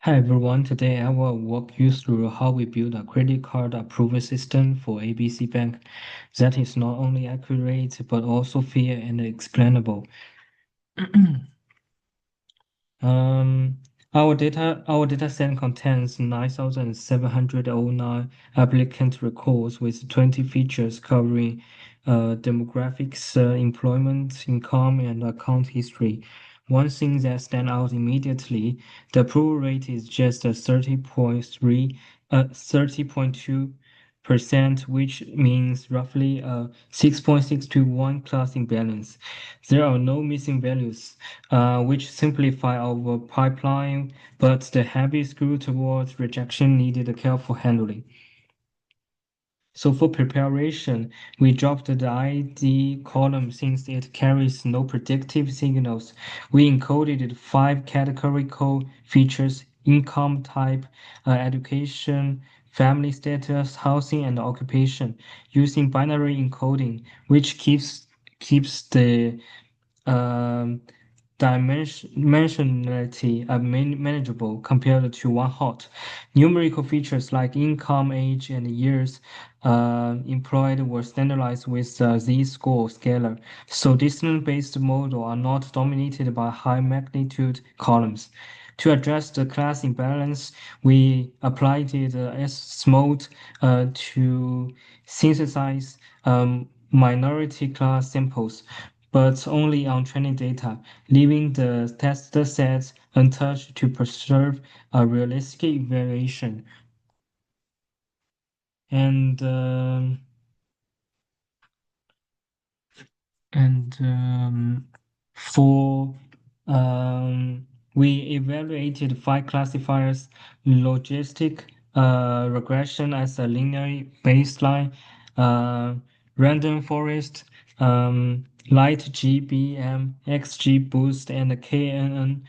Hi everyone, today I will walk you through how we build a credit card approval system for ABC Bank that is not only accurate but also fair and explainable. Um, our data set contains 9,709 applicant records with 20 features covering demographics, employment, income, and account history. One thing that stands out immediately, the approval rate is just 30.2%, which means roughly 6.6 to 1 class imbalance. There are no missing values which simplify our pipeline, but the heavy screw towards rejection needed careful handling. So for preparation, we dropped the ID column since it carries no predictive signals. We encoded five categorical features: income type, education, family status, housing, and occupation, using binary encoding, which keeps the um, dimensionality are manageable compared to one hot. Numerical features like income, age, and years employed were standardized with z-score scalar, so distance-based models are not dominated by high-magnitude columns. To address the class imbalance, we applied the S-mode to synthesize minority class samples, but only on training data, leaving the test sets untouched to preserve a realistic evaluation. And and for we evaluated five classifiers: logistic regression as a linear baseline, uh, random forest, light GBM, XGBoost, and KNN.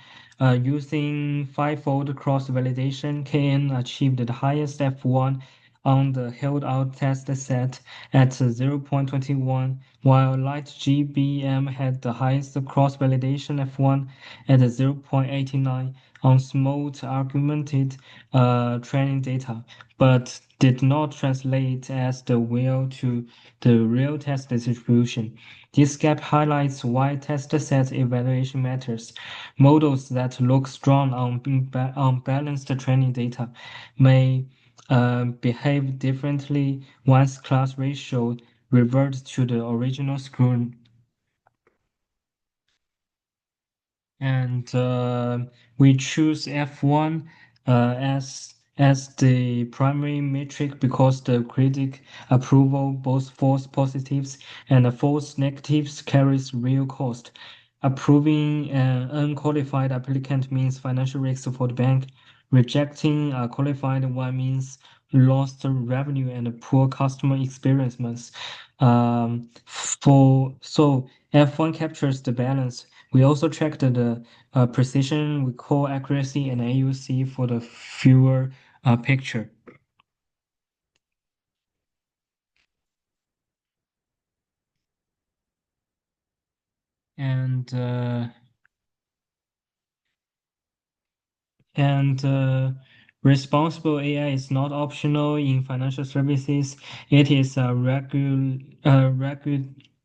Using fivefold cross-validation, KN achieved the highest F1 on the held-out test set at 0.21, while Light GBM had the highest cross-validation F1 at 0.89 on smooth augmented training data, but did not translate as well to the real test distribution. This gap highlights why test set evaluation matters. Models that look strong on balanced training data may behave differently once class ratio reverts to the original screw. And we choose F1 as the primary metric because the critic approval, both false positives and false negatives, carries real cost. Approving an unqualified applicant means financial risk for the bank. Rejecting a qualified one means lost revenue and poor customer experience. So F1 captures the balance. We also checked the precision, we call accuracy, and AUC for the fewer picture. And And responsible AI is not optional in financial services. It is a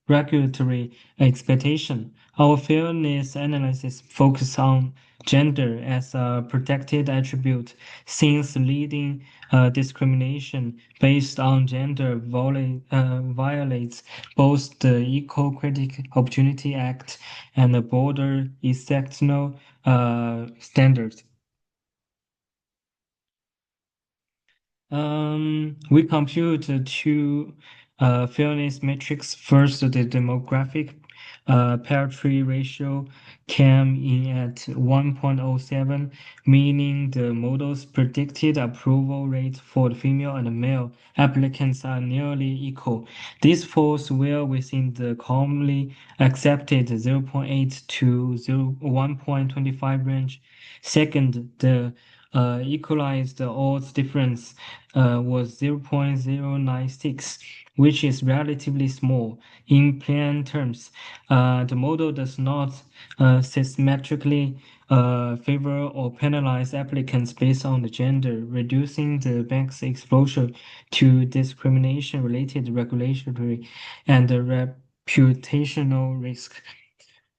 regulatory expectation. Our fairness analysis focuses on gender as a protected attribute, since leading discrimination based on gender violates both the Equal Credit Opportunity Act and the broader exceptional standards. We compute two fairness metrics. First, the demographic parity ratio came in at 1.07, meaning the model's predicted approval rate for the female and male applicants are nearly equal. This falls well within the commonly accepted zero point 0.8 to 1.25 range. Second, the equalized odds difference was 0.096, which is relatively small. In plain terms, the model does not systematically favor or penalize applicants based on the gender, reducing the bank's exposure to discrimination-related regulatory and reputational risk.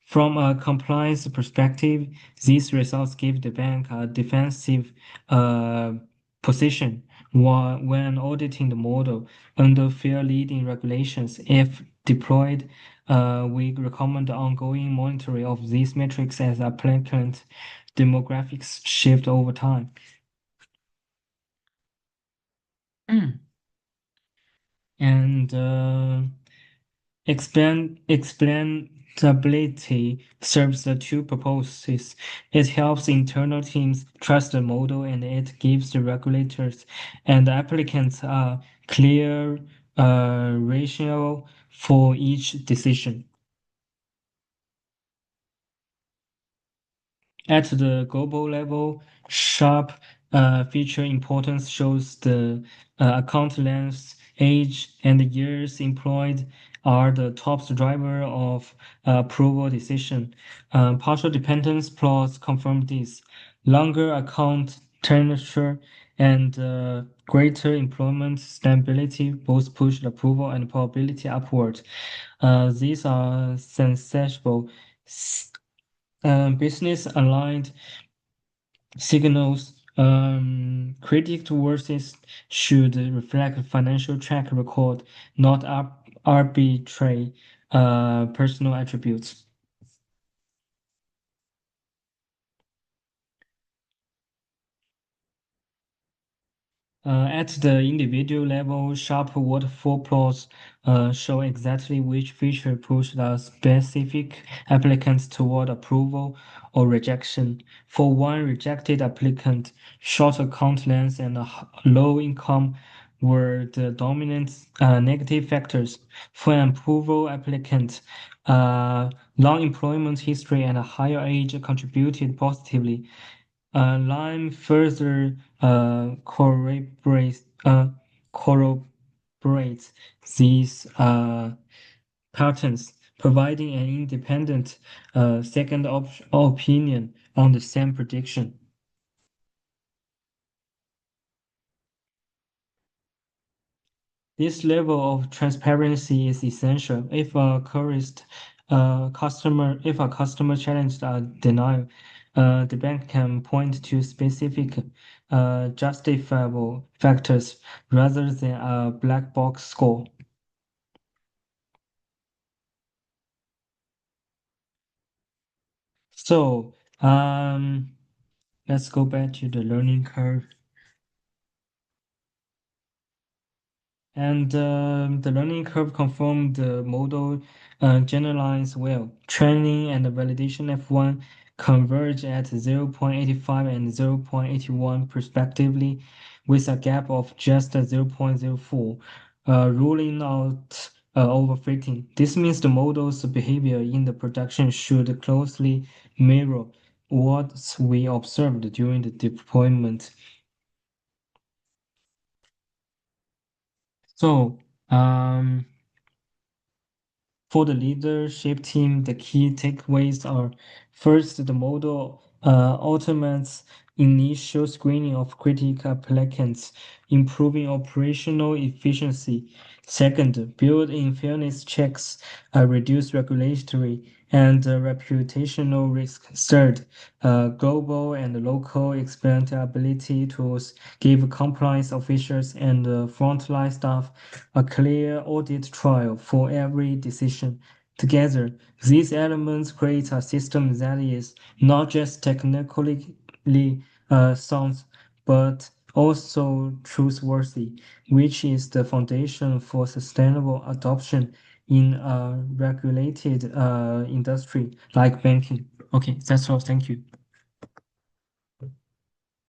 From a compliance perspective, these results give the bank a defensive uh, position when auditing the model under fair leading regulations. If deployed, we recommend ongoing monitoring of these metrics as applicant demographics shift over time. And explainability serves the two purposes. It helps internal teams trust the model, and it gives the regulators and applicants a clear rationale for each decision. At the global level, Sharp feature importance shows the account length, age, and years employed are the top driver of approval decision. Partial dependence plots confirm this. Longer account tenure and greater employment stability both push the approval and probability upward. These are sensible business aligned signals. Credit worthiness should reflect financial track record, not arbitrary personal attributes. At the individual level, sharp waterfall plots show exactly which feature pushed a specific applicant toward approval or rejection. For one rejected applicant, short account length and low income were the dominant negative factors. For an approval applicant, long employment history and a higher age contributed positively. Lime further corroborates these patterns, providing an independent second opinion on the same prediction. This level of transparency is essential. If a customer challenged a denial, the bank can point to specific justifiable factors rather than a black box score. So, let's go back to the learning curve. And the learning curve confirmed the model generalized well. Training and validation F1 converge at 0.85 and 0.81 respectively, with a gap of just 0.04, ruling out overfitting. This means the model's behavior in the production should closely mirror what we observed during the deployment. So, for the leadership team, the key takeaways are first, the model automates initial screening of critical applicants, improving operational efficiency. Second, build-in fairness checks, reduce regulatory and reputational risk. Third, global and local explainability tools give compliance officials and frontline staff a clear audit trail for every decision. Together, these elements create a system that is not just technically sound, but also trustworthy, which is the foundation for sustainable adoption in a regulated industry like banking. Okay, that's all. Thank you.